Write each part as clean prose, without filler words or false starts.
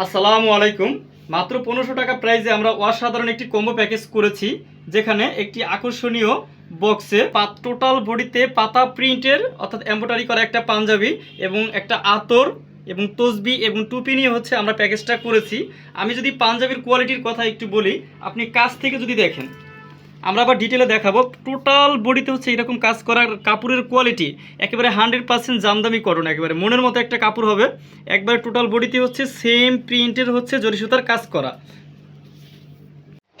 আসসালামু আলাইকুম। মাত্র 1500 টাকা প্রাইসে আমরা অসাধারণ একটি কম্বো প্যাকেজ করেছি, যেখানে একটি আকর্ষণীয় বক্সে টোটাল বডিতে পাতা প্রিন্টের অর্থাৎ এমব্রয়ডারি করা একটা পাঞ্জাবি এবং একটা আতর এবং তসবি এবং টুপি নিয়ে হচ্ছে আমরা প্যাকেজটা করেছি। আমি যদি পাঞ্জাবির কোয়ালিটির কথা একটু বলি, আপনি কাছ থেকে যদি দেখেন, আমরা আবার ডিটেলে দেখাবো। টোটাল বডিতে হচ্ছে এরকম কাজ করার কাপড়ের কোয়ালিটি একেবারে 100% জামদানি কটন, একেবারে মনের মতো একটা কাপড় হবে। একবারে টোটাল বডিতে হচ্ছে সেম প্রিন্টের হচ্ছে জরি সুতার কাজ করা,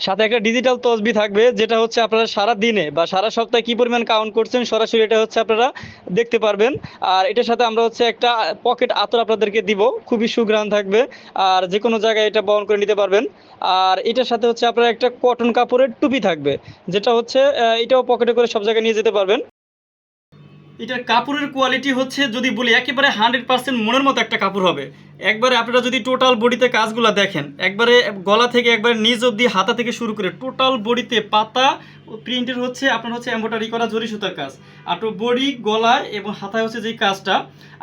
সাথে একটা ডিজিটাল তসবি থাকবে, যেটা হচ্ছে আপনারা সারা দিনে বা সারা সপ্তাহে কি পরিমাণ কাউন্ট করছেন সরাসরি এটা হচ্ছে আপনারা দেখতে পারবেন। আর এটার সাথে আমরা হচ্ছে একটা পকেট আতর আপনাদেরকে দিব, খুবই সুঘ্রাণ থাকবে, আর যে কোনো জায়গায় এটা বহন করে নিতে পারবেন। আর এটার সাথে হচ্ছে আপনারা একটা কটন কাপড়ের টুপি থাকবে, যেটা হচ্ছে এটাও পকেটে করে সব জায়গায় নিয়ে যেতে পারবেন। এটার কাপড়ের কোয়ালিটি হচ্ছে যদি বলি একেবারে 100% মনের মতো একটা কাপড় হবে। একবারে আপনারা যদি টোটাল বডিতে কাজগুলো দেখেন, একবারে গলা থেকে একবারে নিচ অবধি হাতা থেকে শুরু করে টোটাল বডিতে পাতা প্রিন্টের হচ্ছে আপনার হচ্ছে এমব্রয়ডারি করা জরি সুতার কাজ, আর তো বডি গলায় এবং হাতায় হচ্ছে যেই কাজটা।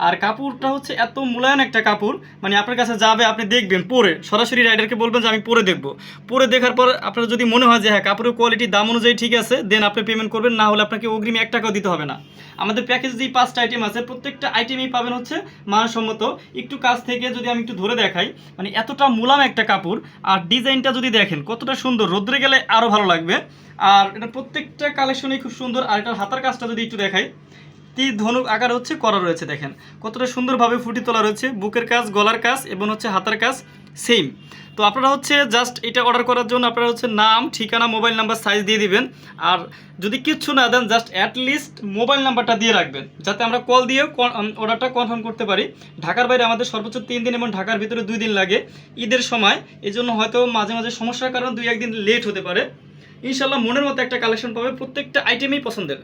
আর কাপড়টা হচ্ছে এত মূল্যায়ন একটা কাপড়, মানে আপনার কাছে যাবে, আপনি দেখবেন পরে, সরাসরি রাইডারকে বলবেন যে আমি পরে দেখব। পরে দেখার পর আপনার যদি মনে হয় যে হ্যাঁ কাপড়ের কোয়ালিটি দাম অনুযায়ী ঠিক আছে, দেন আপনি পেমেন্ট করবেন, না হলে আপনাকে অগ্রিম 1 টাকাও দিতে হবে না। আমাদের প্যাকেজ যেই 5টা আইটেম আছে, প্রত্যেকটা আইটেমেই পাবেন হচ্ছে মানসম্মত। একটু কাছ থেকে যদি আমি একটু ধরে দেখাই, মানে এতটা মুলাম একটা কাপড়, আর ডিজাইনটা যদি দেখেন কতটা সুন্দর, রোদ্রে গেলে আরও ভালো লাগবে। আর এটা প্রত্যেকটা কালেকশনই খুব সুন্দর। আর এটার হাতার কাজটা যদি একটু দেখাই, তীর ধনুক আকার হচ্ছে করা রয়েছে, দেখেন কতটা সুন্দরভাবে ফুটি তোলা রয়েছে। বুকের কাজ, গলার কাজ এবং হচ্ছে হাতার কাজ সেম। তো আপনারা হচ্ছে জাস্ট এটা অর্ডার করার জন্য আপনারা হচ্ছে নাম, ঠিকানা, মোবাইল নাম্বার, সাইজ দিয়ে দিবেন। আর যদি কিচ্ছু না দেন, জাস্ট অ্যাটলিস্ট মোবাইল নাম্বারটা দিয়ে রাখবেন, যাতে আমরা কল দিয়েও অর্ডারটা কনফার্ম করতে পারি। ঢাকার বাইরে আমাদের সর্বোচ্চ 3 দিন এবং ঢাকার ভিতরে 2 দিন লাগে ঈদের সময়। এই জন্য হয়তো মাঝে মাঝে সমস্যার কারণে 2-1 দিন লেট হতে পারে। ইনশাল্লাহ মনের মতো একটা কালেকশন পাবে, প্রত্যেকটা আইটেমেই পছন্দের।